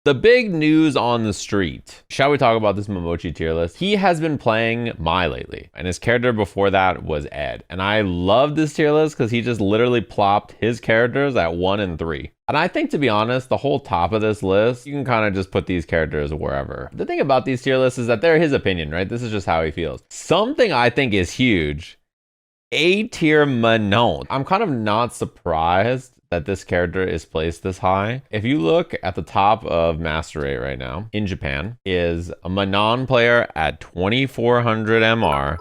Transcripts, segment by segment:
The big news on the street. Shall we talk about this Momochi tier list? He has been playing Mai lately, and his character before that was Ed. And I love this tier list because he just literally plopped his characters at 1 and 3. And I think, to be honest, the whole top of this list, you can kind of just put these characters wherever. The thing about these tier lists is that they're his opinion, right? This is just how he feels. Something I think is huge, A tier Manon. I'm kind of not surprised that this character is placed this high. If you look at the top of master rate right now in Japan is a Manon player at 2400 MR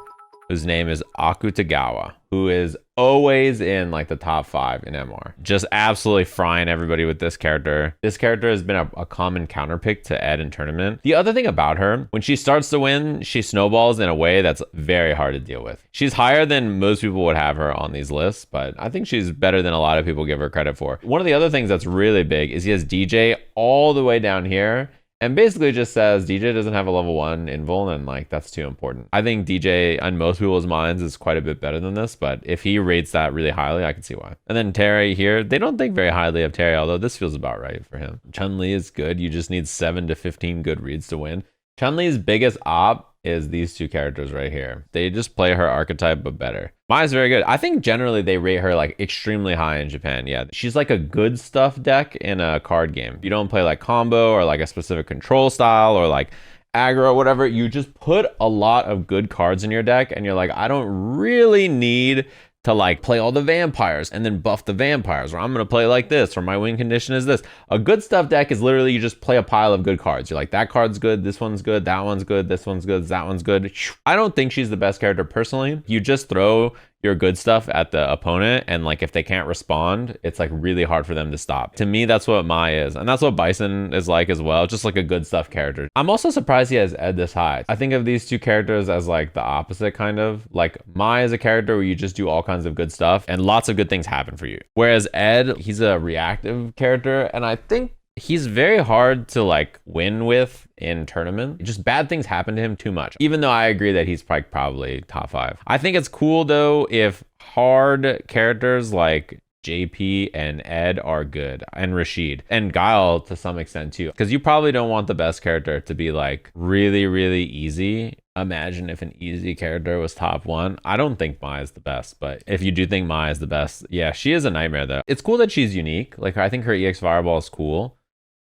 whose name is Akutagawa, who is always in like the top 5 in MR. Just absolutely frying everybody with this character. This character has been a common counter pick to Ed in tournament. The other thing about her, when she starts to win, she snowballs in a way that's very hard to deal with. She's higher than most people would have her on these lists, but I think she's better than a lot of people give her credit for. One of the other things that's really big is he has DJ all the way down here, and basically just says DJ doesn't have a level 1 invul, and like that's too important. I think DJ on most people's minds is quite a bit better than this, but if he rates that really highly, I can see why. And then Terry here, they don't think very highly of Terry, although this feels about right for him. Chun-Li is good. You just need 7 to 15 good reads to win. Chun-Li's biggest op is these two characters right here. They just play her archetype, but better. Mai's very good. I think generally they rate her like extremely high in Japan. Yeah, she's like a good stuff deck in a card game. You don't play like combo or like a specific control style or like aggro or whatever. You just put a lot of good cards in your deck and you're like, I don't really need to like play all the vampires and then buff the vampires, or I'm gonna play like this, or my win condition is this. A good stuff deck is literally you just play a pile of good cards. You're like, that card's good, this one's good, that one's good, this one's good, that one's good. I don't think she's the best character personally. You just throw your good stuff at the opponent, and like if they can't respond, it's like really hard for them to stop. To me, that's what Mai is, and that's what Bison is like as well, just like a good stuff character. I'm also surprised he has Ed this high. I think of these two characters as like the opposite kind of. Like Mai is a character where you just do all kinds of good stuff and lots of good things happen for you, whereas Ed, he's a reactive character, and I think he's very hard to like win with in tournament. Just bad things happen to him too much, even though I agree that he's probably top 5. I think it's cool though if hard characters like JP and Ed are good, and Rashid and Guile to some extent too, because you probably don't want the best character to be like really, really easy. Imagine if an easy character was top 1. I don't think Mai is the best, but if you do think Mai is the best, yeah, she is a nightmare though. It's cool that she's unique. Like I think her EX Fireball is cool,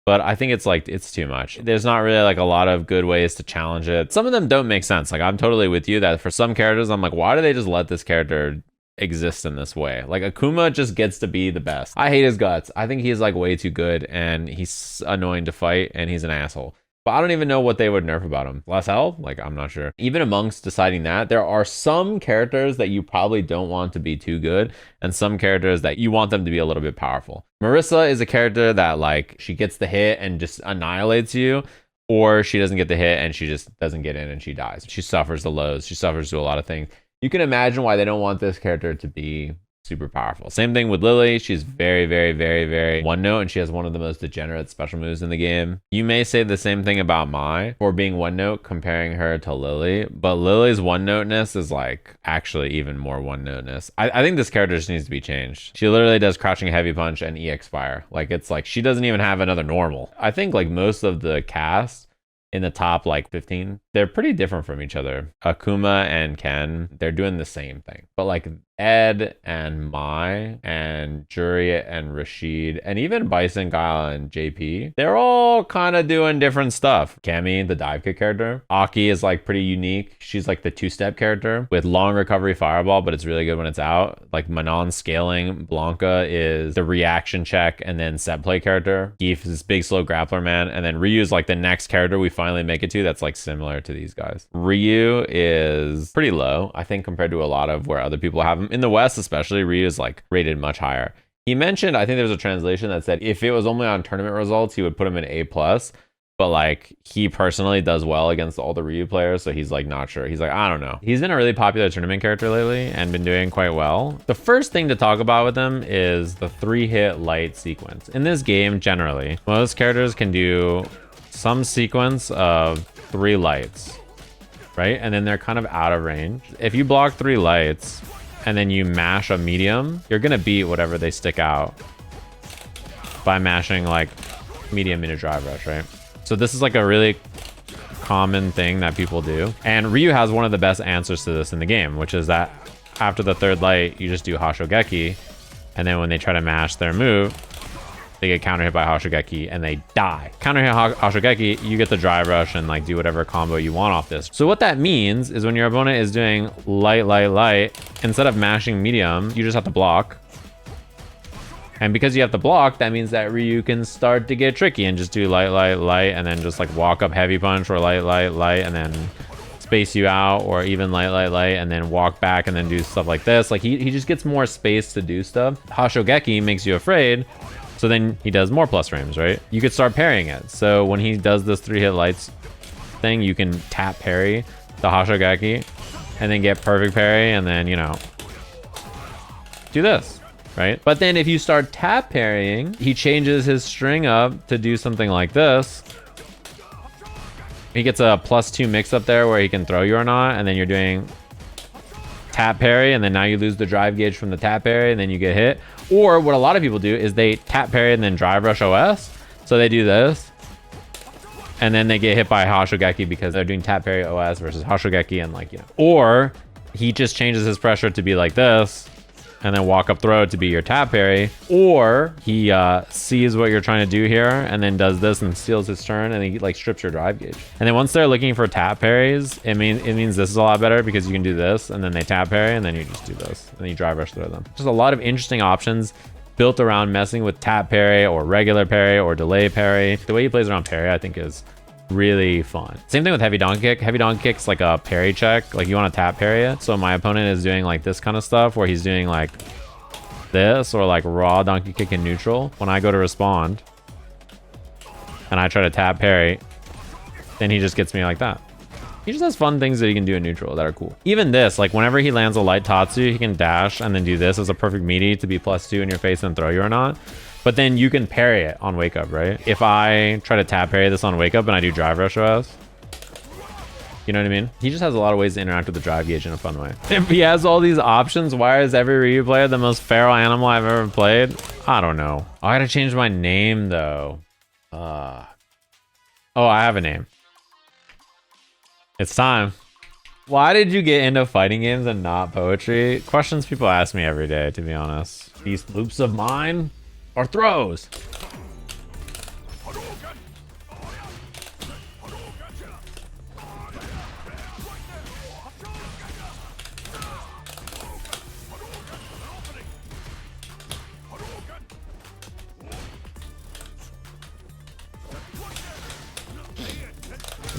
but I think it's like, it's too much. There's not really like a lot of good ways to challenge it. Some of them don't make sense. Like I'm totally with you that for some characters, I'm like, why do they just let this character exist in this way? Like Akuma just gets to be the best. I hate his guts. I think he's like way too good, and he's annoying to fight, and he's an asshole. But I don't even know what they would nerf about him. Less health? Like, I'm not sure. Even amongst deciding that, there are some characters that you probably don't want to be too good, and some characters that you want them to be a little bit powerful. Marissa is a character that, like, she gets the hit and just annihilates you, or she doesn't get the hit and she just doesn't get in and she dies. She suffers the lows. She suffers through a lot of things. You can imagine why they don't want this character to be super powerful. Same thing with Lily. She's very, very, very, very one note, and she has one of the most degenerate special moves in the game. You may say the same thing about Mai for being one note, comparing her to Lily, but Lily's one noteness is like actually even more one noteness. I think this character just needs to be changed. She literally does crouching heavy punch and EX fire. Like it's like she doesn't even have another normal. I think like most of the cast in the top like 15, they're pretty different from each other. Akuma and Ken, they're doing the same thing, but like Ed and Mai and Juri and Rashid and even Bison, Guile, and JP, they're all kind of doing different stuff. Cammy, the dive kick character. Aki is like pretty unique. She's like the two-step character with long recovery fireball, but it's really good when it's out. Like Manon scaling. Blanka is the reaction check and then set play character. Geef is this big slow grappler man, and then Ryu is like the next character we finally make it to that's like similar to these guys. Ryu is pretty low, I think, compared to a lot of where other people have him. In the West especially, Ryu is like rated much higher. He mentioned, I think there was a translation that said if it was only on tournament results, he would put him in A+, but like he personally does well against all the Ryu players, so he's like not sure. He's like, I don't know. He's been a really popular tournament character lately and been doing quite well. The first thing to talk about with him is the 3-hit light sequence. In this game, generally, most characters can do some sequence of 3 lights, right? And then they're kind of out of range. If you block 3 lights and then you mash a medium, you're gonna beat whatever they stick out by mashing like medium into drive rush, right? So this is like a really common thing that people do. And Ryu has one of the best answers to this in the game, which is that after the third light, you just do Hashogeki. And then when they try to mash their move, they get counter hit by Hashogeki and they die. Counter hit Hashogeki, you get the drive rush and like do whatever combo you want off this. So what that means is when your opponent is doing light, instead of mashing medium, you just have to block. And because you have to block, that means that Ryu can start to get tricky and just do light, and then just like walk up heavy punch or light, and then space you out, or even light, and then walk back and then do stuff like this. Like he just gets more space to do stuff. Hashogeki makes you afraid. So then he does more plus frames, right? You could start parrying it. So when he does this 3-hit lights thing, you can tap parry the Hashogeki and then get perfect parry and then, you know, do this, right? But then if you start tap parrying, he changes his string up to do something like this. He gets a +2 mix up there where he can throw you or not, and then you're doing tap parry, and then now you lose the drive gauge from the tap parry, and then you get hit. Or what a lot of people do is they tap parry and then drive rush OS. So they do this, and then they get hit by Hashogeki because they're doing tap parry OS versus Hashogeki, and like, you know. Or he just changes his pressure to be like this, and then walk up throw to be your tap parry. Or he sees what you're trying to do here and then does this and steals his turn, and he like strips your drive gauge. And then once they're looking for tap parries, it means this is a lot better because you can do this and then they tap parry and then you just do this and then you drive rush throw them. Just a lot of interesting options built around messing with tap parry or regular parry or delay parry. The way he plays around parry, I think, is really fun. Same thing with heavy donkey kick. Heavy donkey kick's like a parry check. Like you want to tap parry it. So my opponent is doing like this kind of stuff where he's doing like this or like raw donkey kick in neutral. When I go to respond and I try to tap parry, then he just gets me like that. He just has fun things that he can do in neutral that are cool. Even this, like whenever he lands a light Tatsu, he can dash and then do this as a perfect meaty to be +2 in your face and throw you or not. But then you can parry it on wake up, right? If I try to tap parry this on wake up and I do drive rush OS, you know what I mean? He just has a lot of ways to interact with the drive gauge in a fun way. If he has all these options, why is every Ryu player the most feral animal I've ever played? I don't know. I gotta change my name though. Oh, I have a name. It's time. Why did you get into fighting games and not poetry? Questions people ask me every day, to be honest. These loops of mine are throws.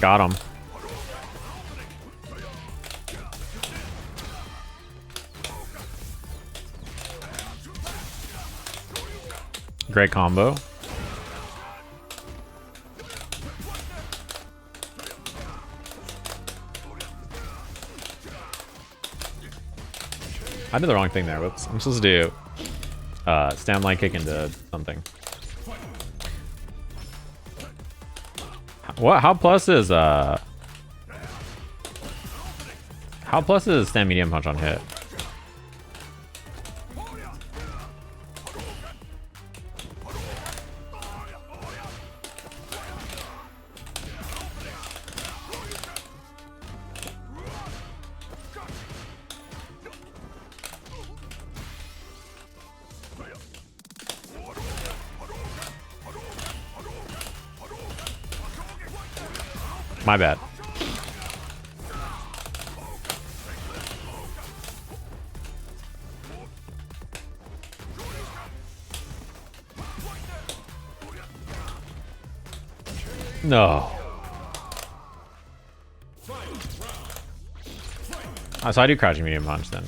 Got him. Great combo. I did the wrong thing there. Whoops. I'm supposed to do stand line kick into something. What? How plus is stand medium punch on hit? My bad. No. So I do crouching medium punch then.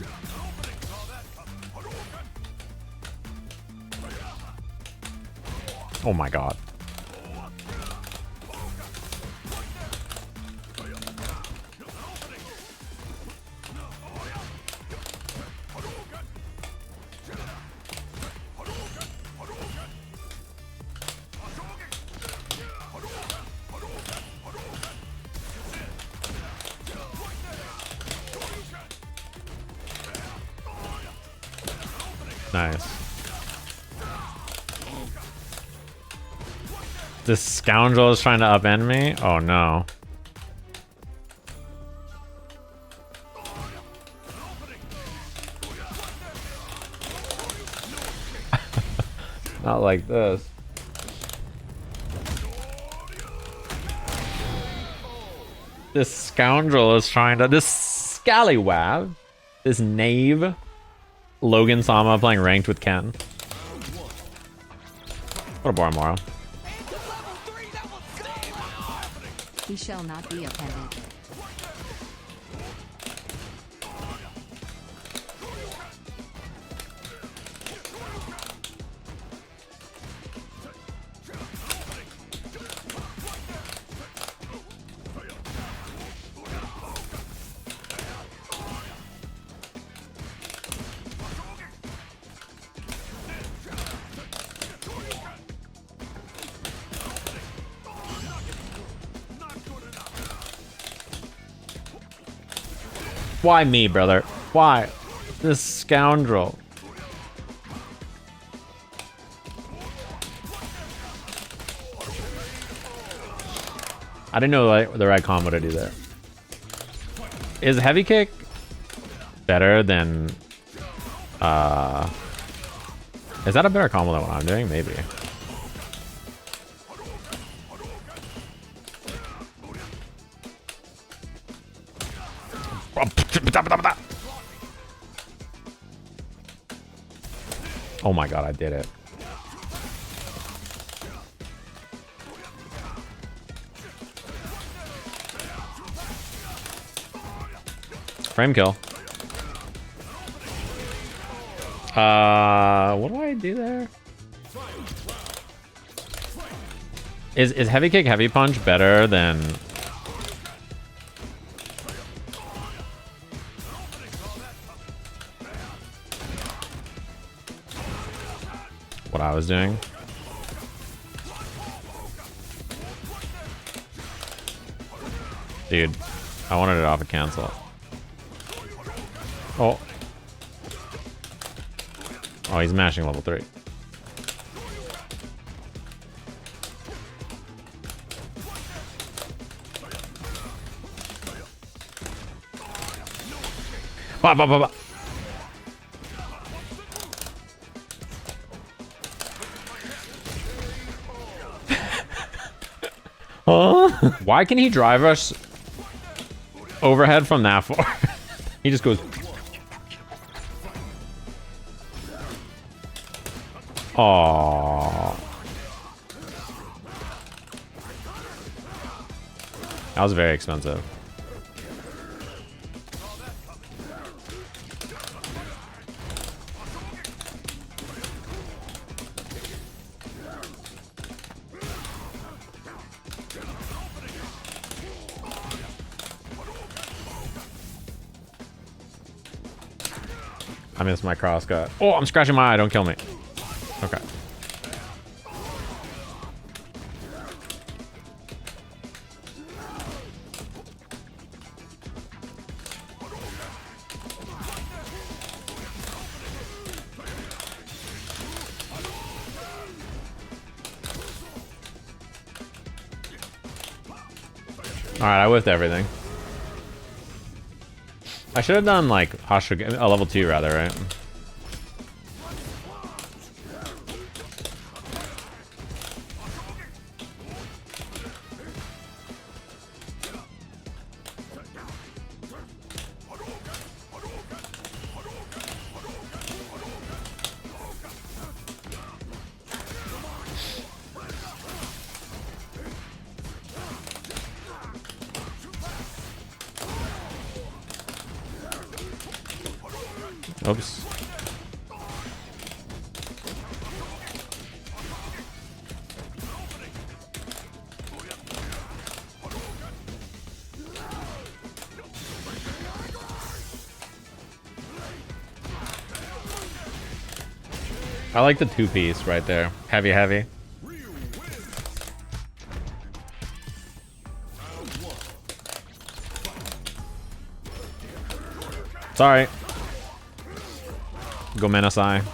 Oh my god. Nice. This scoundrel is trying to upend me? Oh no. Not like this. This scoundrel is trying to... This scallywag. This knave. Logan Sama playing ranked with Ken. What a boring moral. He shall not be offended. Why me, brother? Why? This scoundrel. I didn't know the right combo to do there. Is heavy kick better than... Is that a better combo than what I'm doing? Maybe. Oh my god, I did it. Frame kill. What do I do there? Is heavy kick, heavy punch better than... what I was doing? Dude, I wanted it off a cancel. Oh. Oh, he's mashing level 3. Bah, bah, bah, bah. Why can he drive us overhead from that far? He just goes... Aww. That was very expensive. I missed my crosscut. Oh, I'm scratching my eye. Don't kill me. Okay. Alright, I whiffed everything. I should have done like Hashira, level 2 rather, right? Oops. I like the 2-piece right there. Heavy, heavy. Sorry. Go Menasai.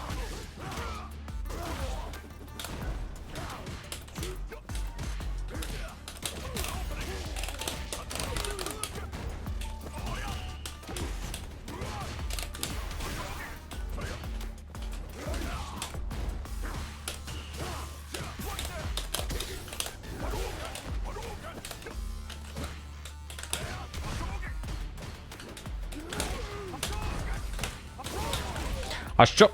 Asho.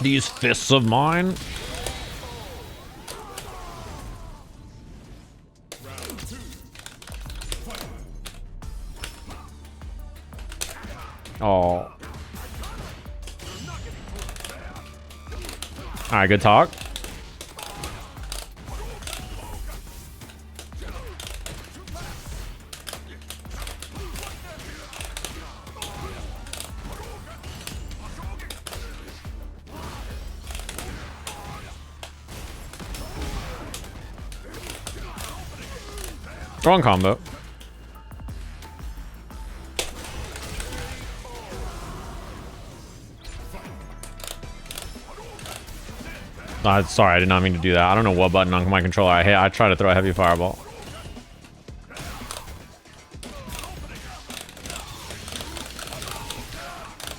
These fists of mine. Oh. All right, good talk. Wrong combo. Sorry, I did not mean to do that. I don't know what button on my controller I hit. I tried to throw a heavy fireball.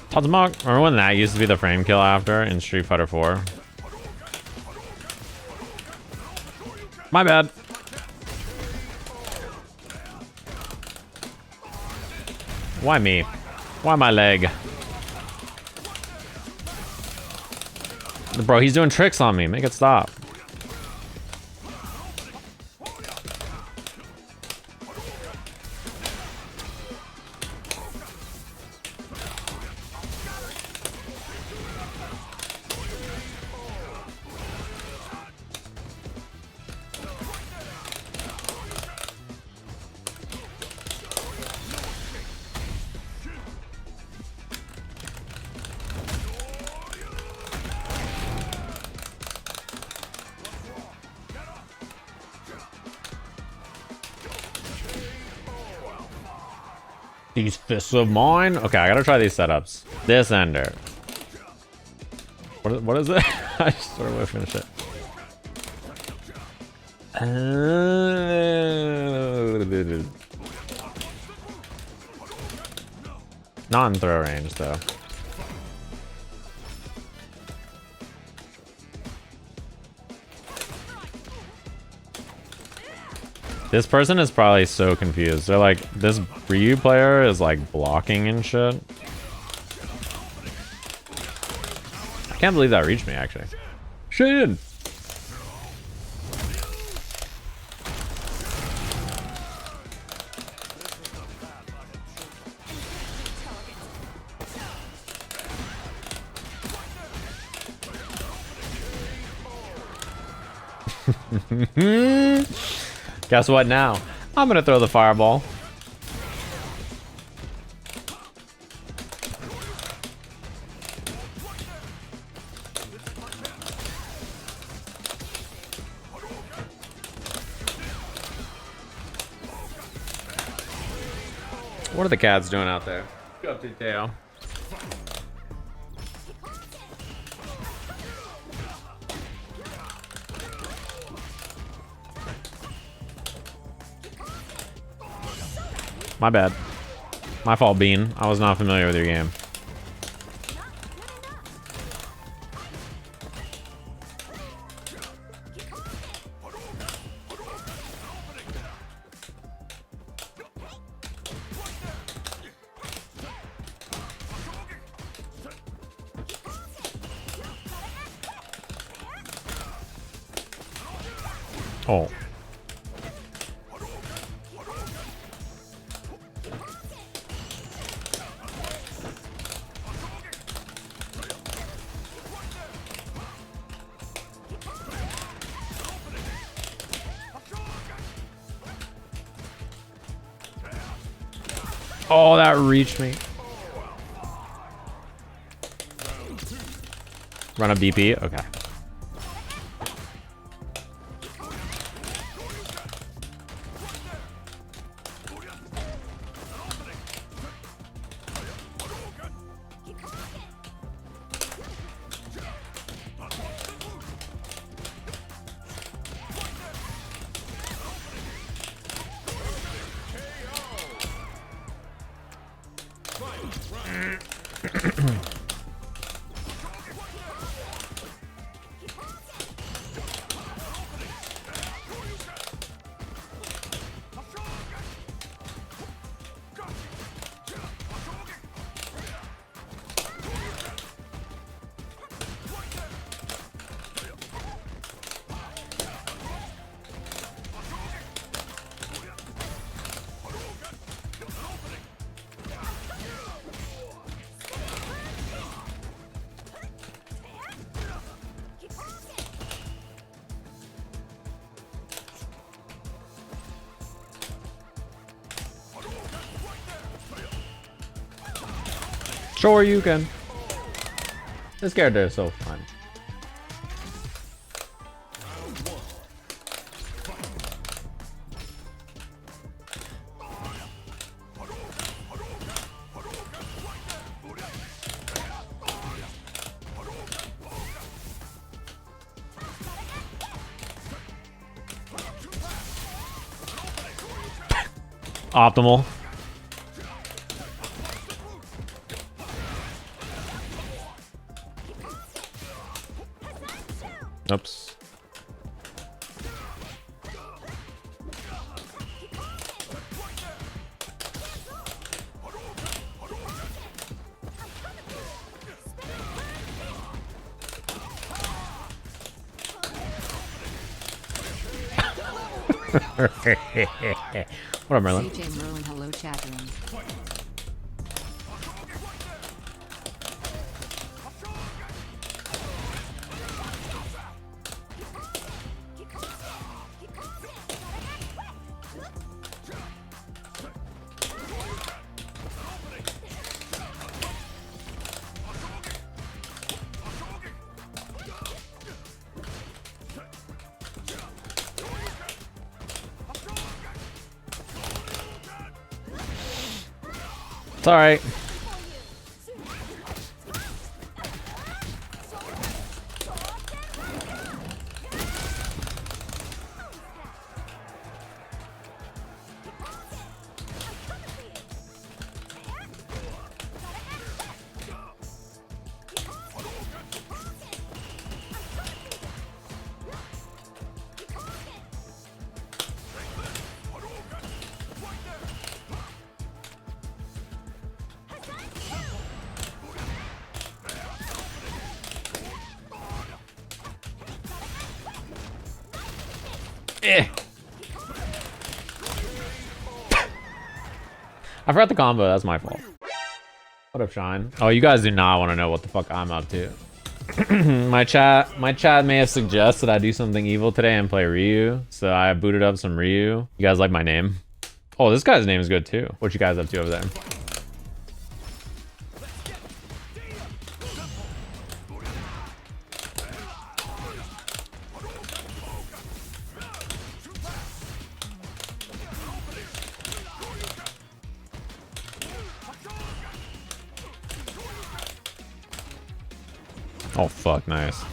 Tatsumok. Remember when that used to be the frame kill after in Street Fighter 4? My bad. Why me? Why my leg? Bro, he's doing tricks on me. Make it stop. These fists of mine. Okay, I gotta try these setups. This ender. What is it? I just sort of finish it. Not in throw range though. This person is probably so confused. They're like, this Ryu player is like blocking and shit. I can't believe that reached me actually. Shit. Guess what now? I'm gonna throw the fireball. What are the cats doing out there? Go up to Teo. My bad. My fault, Bean. I was not familiar with your game. Oh. Oh, that reached me. Run a BP? Okay. Sure you can. This character is so fun. Optimal. Oops. What up, Merlin? CJ Merlin, hello chat room. It's alright. I forgot the combo, that's my fault. What up, Shine? Oh, you guys do not want to know what the fuck I'm up to. my chat may have suggested I do something evil today and play Ryu, so I booted up some Ryu. You guys like my name? Oh, this guy's name is good too. What you guys up to over there? Oh fuck, nice.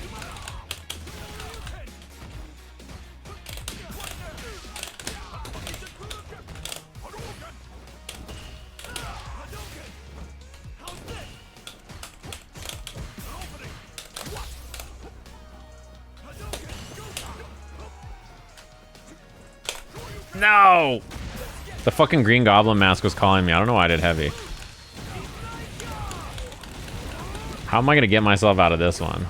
No! The fucking green goblin mask was calling me. I don't know why I did heavy. How am I gonna get myself out of this one?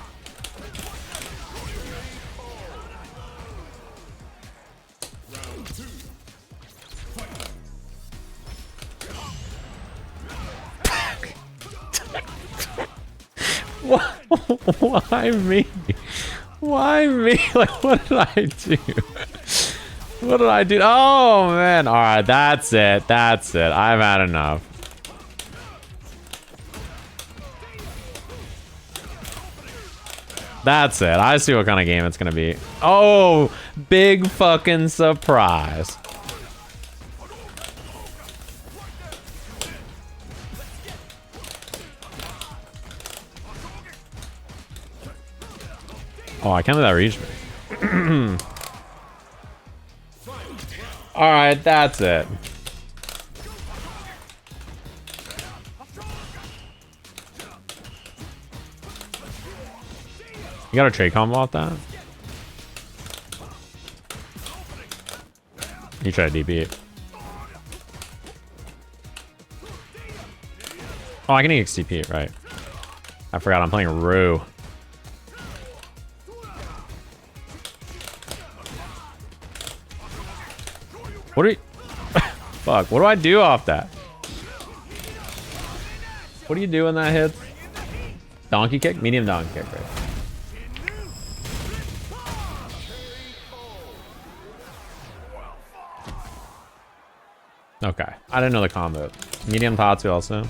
Why me? Why me? Like, what did I do? What did I do? Oh, man. All right, that's it. That's it. I've had enough. That's it. I see what kind of game it's going to be. Oh, big fucking surprise. Oh, I can't let that reach me. All right, that's it. You got a trade combo off that? You try to DP it. Oh, I can EXTP it, right? I forgot I'm playing Rue. What do you... Fuck, what do I do off that? What do you do when that hits? Donkey kick? Medium donkey kick, right? Okay, I didn't know the combo. Medium Tatsu also.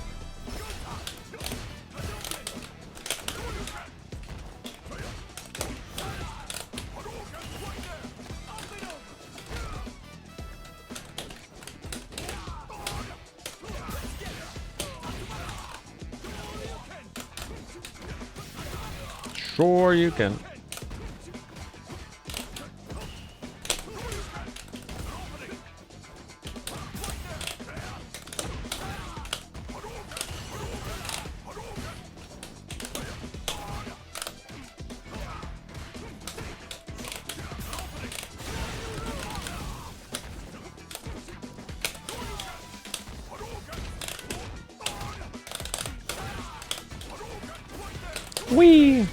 Sure you can. Whee!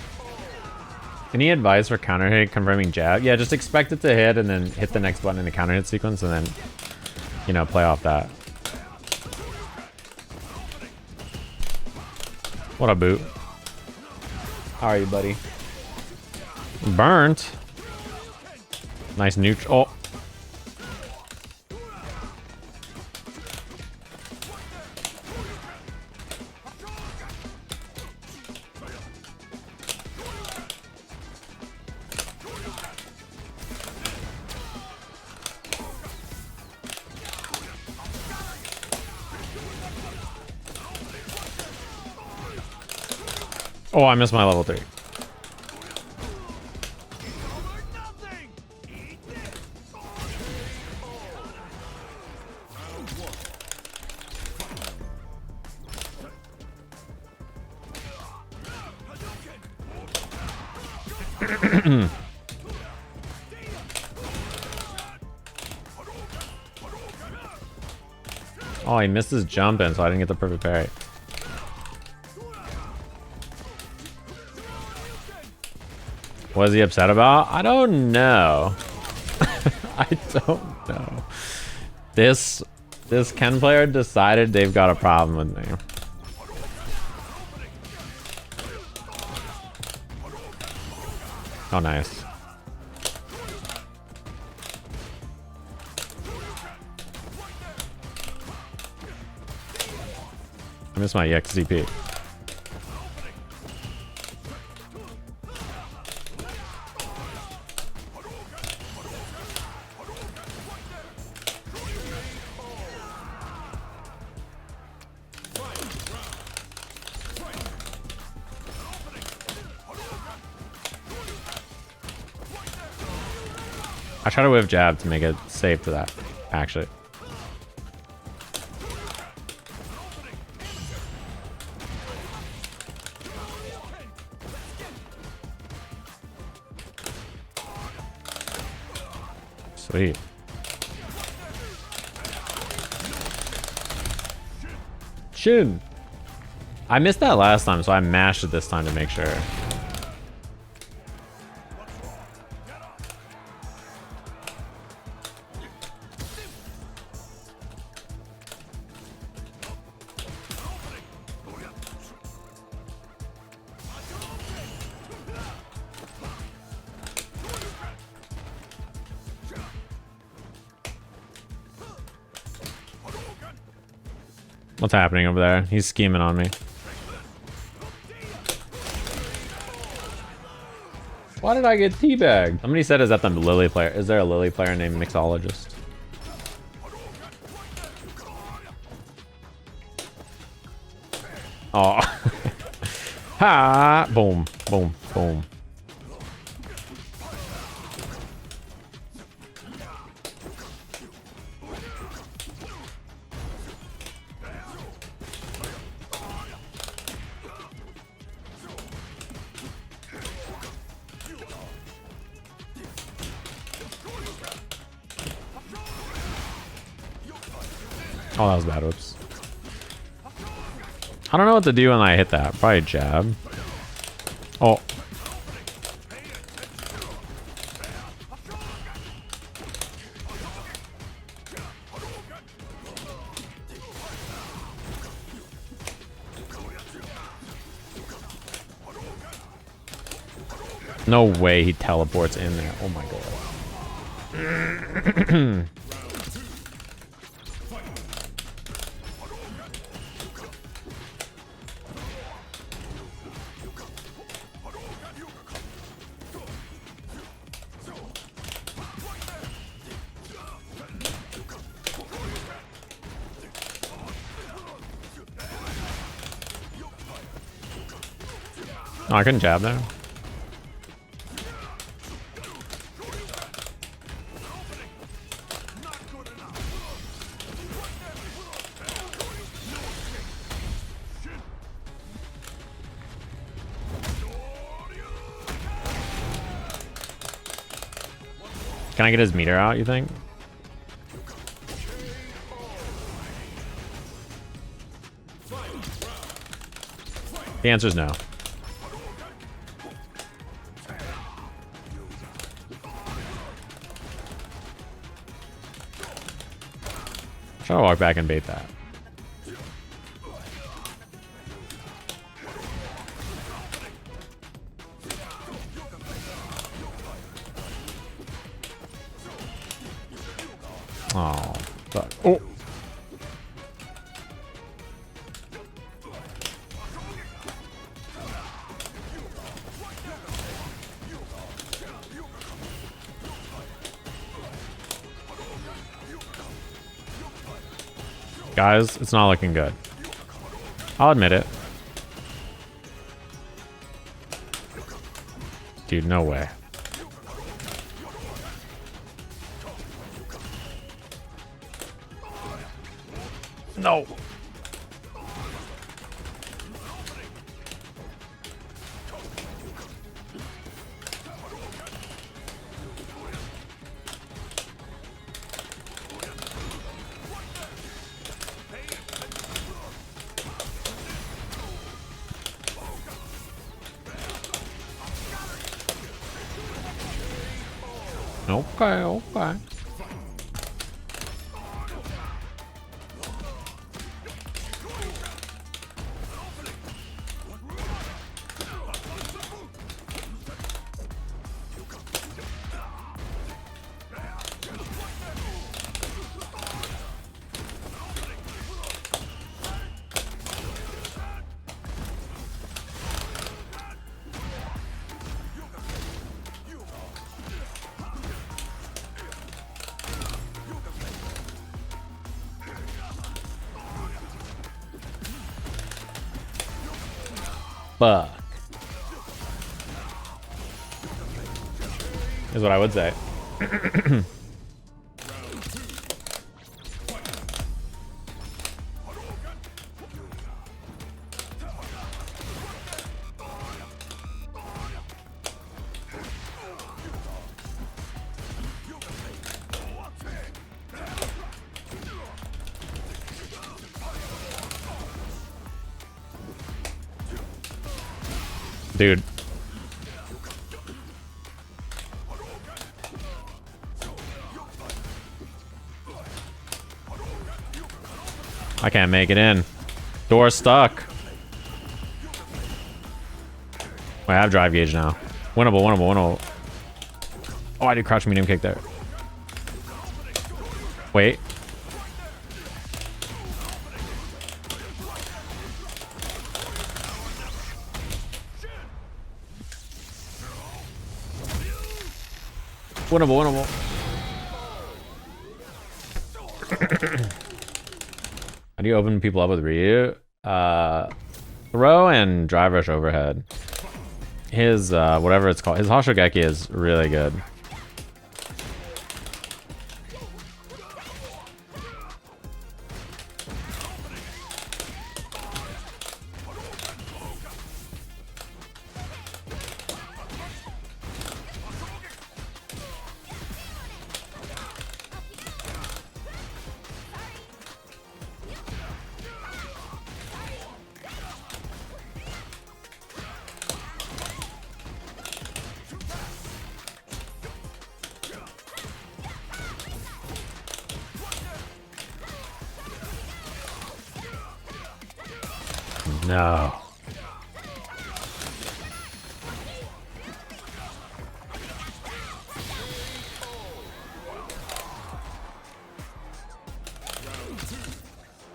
Any advice for counter hit confirming jab? Yeah, just expect it to hit and then hit the next button in the counter hit sequence and then, you know, play off that. What a boot. How are you, buddy? Burnt. Nice neutral. Oh. Oh, I missed my level 3. Oh, he missed his jump in, so I didn't get the perfect parry. What is he upset about? I don't know. I don't know. This Ken player decided they've got a problem with me. Oh, nice. I missed my EXZP. I try to whiff jab to make it safe to that, actually. Sweet. Shin. I missed that last time, so I mashed it this time to make sure. What's happening over there? He's scheming on me. Why did I get teabagged? Somebody said, is that the Lily player? Is there a Lily player named Mixologist? Oh. Ha! Boom, boom, boom. Oh, that was bad. Oops. I don't know what to do when I hit that. Probably jab. Oh. No way he teleports in there. Oh my god. Oh, I couldn't jab there. Can I get his meter out, you think? The answer is no. Try to walk back and bait that. Oh, fuck. Oh. Guys, it's not looking good. I'll admit it. Dude, no way. No. Okay, okay. Fuck. Is what I would say. Dude. I can't make it in. Door's stuck. Wait, I have drive gauge now. Winnable, winnable, winnable. Oh, I did crouch medium kick there. Wait. Winnable, winnable. How do you open people up with Ryu? Throw and drive rush overhead. His, whatever it's called, his Hoshogeki is really good. No.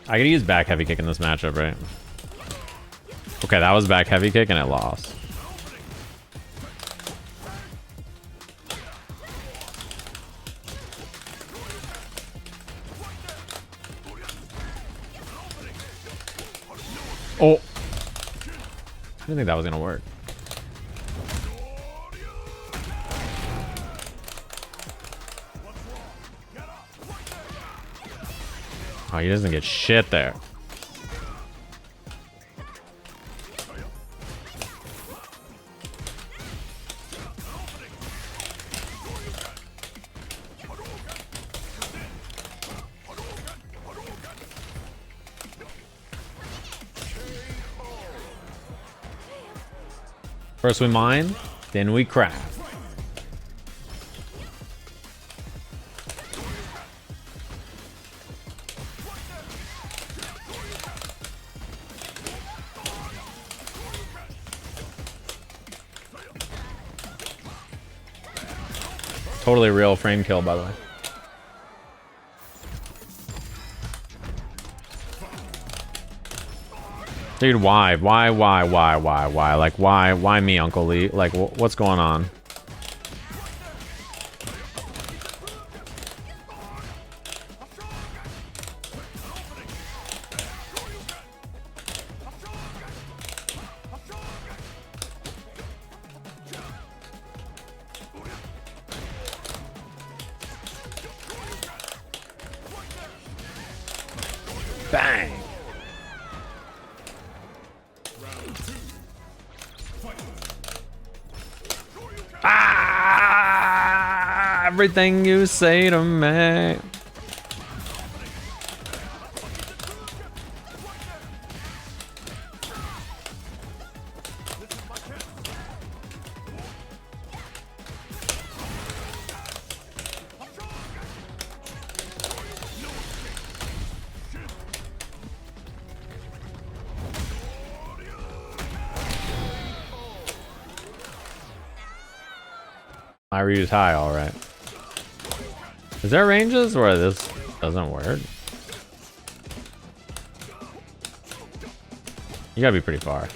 I could use back heavy kick in this matchup, right? Okay, that was back heavy kick and it lost. Oh. I didn't think that was gonna work. Oh, he doesn't get shit there. First we mine, then we craft. Totally real frame kill, by the way. Dude, why? Like, why me, UncleLee? Like, what's going on? Bang! Ah! Everything you say to me. My Ryu's high, alright. Is there ranges where this doesn't work? You gotta be pretty far.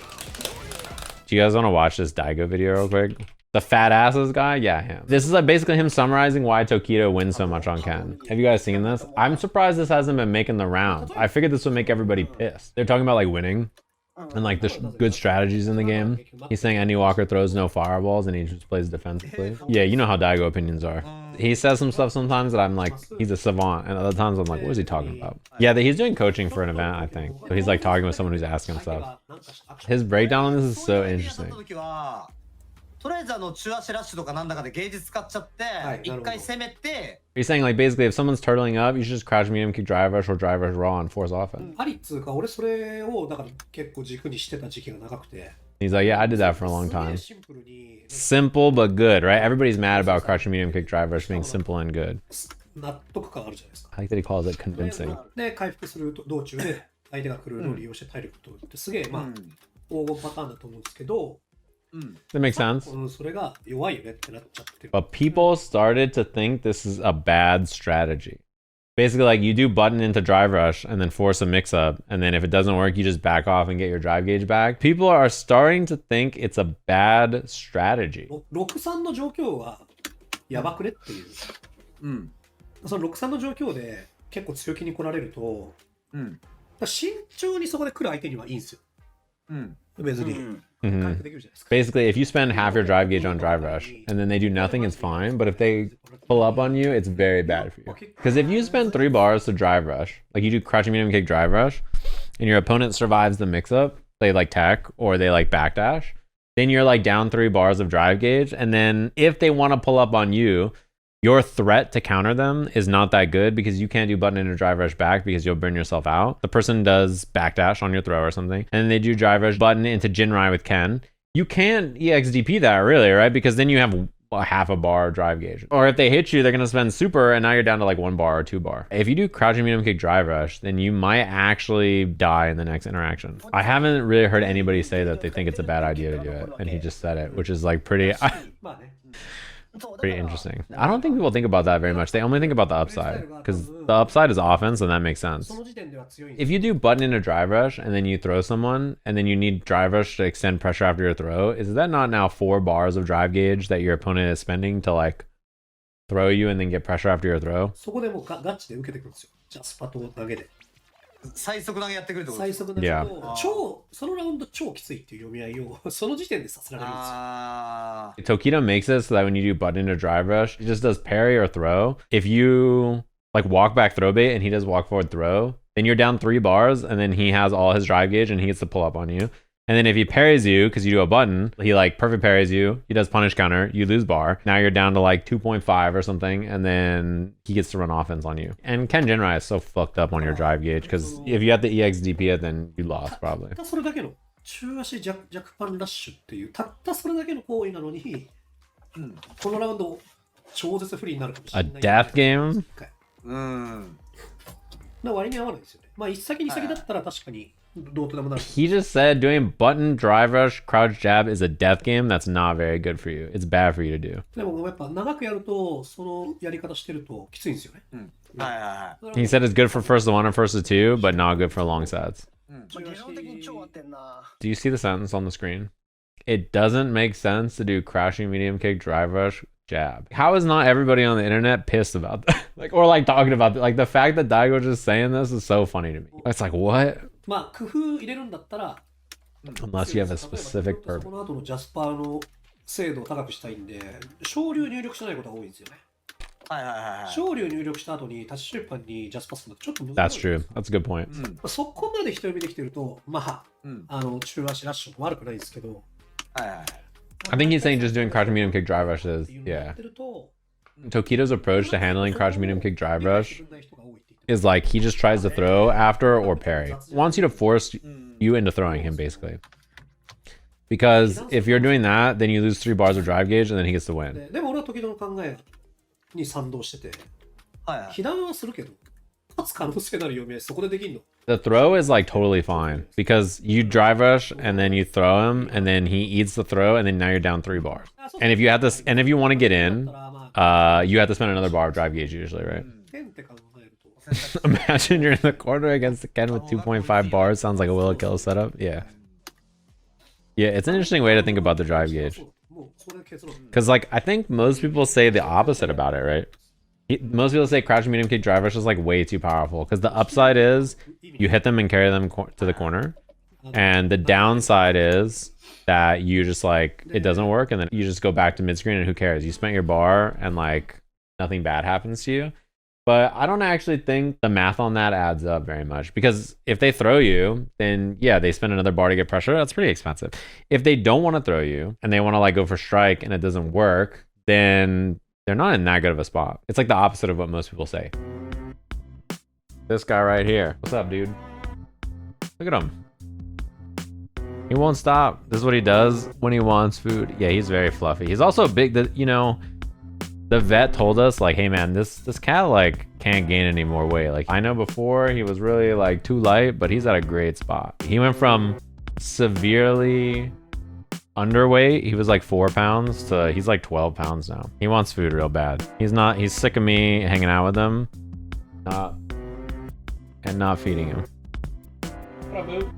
Do you guys want to watch this Daigo video real quick? The fat asses guy? Yeah, him. This is like basically him summarizing why Tokido wins so much on Ken. Have you guys seen this? I'm surprised this hasn't been making the rounds. I figured this would make everybody pissed. They're talking about like winning and like the good strategies in the game. He's saying Andy Walker throws no fireballs and he just plays defensively. Yeah, you know how Daigo opinions are. He says some stuff sometimes that I'm like, he's a savant, and other times I'm like, what is he talking about? Yeah, he's doing coaching for an event, I think. So he's like talking with someone who's asking stuff. His breakdown on this is so interesting. とりあえず中足ラッシュとかなんだかでゲージ使っちゃって一回攻めて He's saying like basically if someone's turtling up, you should just crouch medium kick drive rush or drive rush raw and force offense. ありっつうか俺それをだから結構軸にしてた時期が長くて He's like, yeah, I did that for a long time. シンプルに Simple but good, right? Everybody's mad about crouching medium kick drive rush being simple and good. 納得感あるじゃないですか I like that he calls it convincing. で回復する道中で相手が来るのを利用して体力とってすげえまあ黄金パターンだと思うんですけど That makes sense. それが弱いよねってなっちゃって But people started to think this is a bad strategy. Basically, like you do button into drive rush and then force a mix up, and then if it doesn't work, you just back off and get your drive gauge back. People are starting to think it's a bad strategy. 6-3の状況はやばくねっていう、その6-3の状況で結構強気に来られると、慎重にそこで来る相手にはいいんですよ、別に。Basically, if you spend half your drive gauge on drive rush and then they do nothing, it's fine. But if they pull up on you, it's very bad for you. Because if you spend 3 bars to drive rush, like you do crouching medium kick drive rush, and your opponent survives the mix up, they like tech or they like backdash, then you're like down 3 bars of drive gauge. And then if they want to pull up on you, your threat to counter them is not that good because you can't do button into drive rush back because you'll burn yourself out. The person does backdash on your throw or something, and they do drive rush button into Jinrai with Ken. You can't EXDP that really, right? Because then you have a half a bar drive gauge. Or if they hit you, they're going to spend super, and now you're down to like 1 bar or 2 bar. If you do crouching medium kick drive rush, then you might actually die in the next interaction. I haven't really heard anybody say that they think it's a bad idea to do it, and he just said it, which is like pretty interesting. I don't think people think about that very much. They only think about the upside because the upside is offense, and that makes sense. If you do button into drive rush and then you throw someone and then you need drive rush to extend pressure after your throw, is that not now 4 bars of drive gauge that your opponent is spending to like throw you and then get pressure after your throw? そこでもうガチで受けてくるんですよ。じゃあスパと投げで。最速投げやってくるってこと最速投げをそのラウンド超きついっていう読み合いをその時点でさせられるんですよ。Tokido makes it so that when you do button into drive rush, he just does parry or throw. If you like walk back throw bait and he does walk forward throw, then you're down 3 bars and then he has all his drive gauge and he gets to pull up on you. And then if he parries you, because you do a button, he like perfect parries you, he does punish counter, you lose bar. Now you're down to like 2.5 or something, and then he gets to run offense on you. And Ken Jinrai is so fucked up on your drive gauge, because if you have the EXDP it, then you lost probably. それだけの中足弱パンラッシュっていう、たったそれだけの行為なのに、このラウンド、超絶不利になるかもしれ A ない。death game? 割に合わないですよね。まあ、一先二先だったら確かにどうとでもなる。He just said doing button, drive rush, crouch jab is a death game. That's not very good for you. It's bad for you to do. でもやっぱ長くやると、そのやり方してるときついんですよね。He said it's good for first to one and first to two, but not good for long sets. Do you see the sentence on the screen? It doesn't make sense to do crouching medium kick, drive rush, jab. How is not everybody on the internet pissed about that? Or talking about that? Like the fact that Daigo just saying this is so funny to me. It's like, what? まあ、工夫入れるんだったら、Unless you have a specific そ purpose. この後のジャスパーの精度を高くしたいんで、昇竜入力しないことが多いんですよね。昇竜入力した後にタッチ出版にジャスパーするのちょっと難しい。That's true. That's a good point. そこまで人呼びできてると、まあ、中足ラッシュも悪くないですけど、I think he's saying just doing crouch medium kick drive rushes. Yeah. Tokido's approach to handling crouch medium kick drive rush is like he just tries to throw after or parry. Wants you to force you into throwing him basically. Because if you're doing that, then you lose 3 bars of drive gauge and then he gets to win. でも俺は時々の考えに賛同してて、被弾はするけど、勝つ可能性のある読み合いそこでできんの。The throw is totally fine because you drive rush and then you throw him and then he eats the throw and then now you're down 3 bars. And if you have this, and if you want to get in, you have to spend another bar of drive gauge usually, right? Imagine you're in the corner against the Ken with 2.5 bars. Sounds like a will kill setup. Yeah. Yeah, it's an interesting way to think about the drive gauge. Because I think most people say the opposite about it, right? Most people say crouch medium kick drive rush is way too powerful because the upside is you hit them and carry them to the corner, and the downside is that you just it doesn't work and then you just go back to mid screen and who cares? You spent your bar and nothing bad happens to you. But I don't actually think the math on that adds up very much because if they throw you, then yeah, they spend another bar to get pressure. That's pretty expensive. If they don't want to throw you and they want to go for strike and it doesn't work, then they're not in that good of a spot. It's the opposite of what most people say. This guy right here. What's up, dude? Look at him. He won't stop. This is what he does when he wants food. Yeah, he's very fluffy. He's also big. The vet told us hey man, this cat can't gain any more weight. I know before he was really too light, but he's at a great spot. He went from severely underweight, he was 4 pounds, to he's 12 pounds now. He wants food real bad. He's sick of me hanging out with him, not feeding him. What up, boo?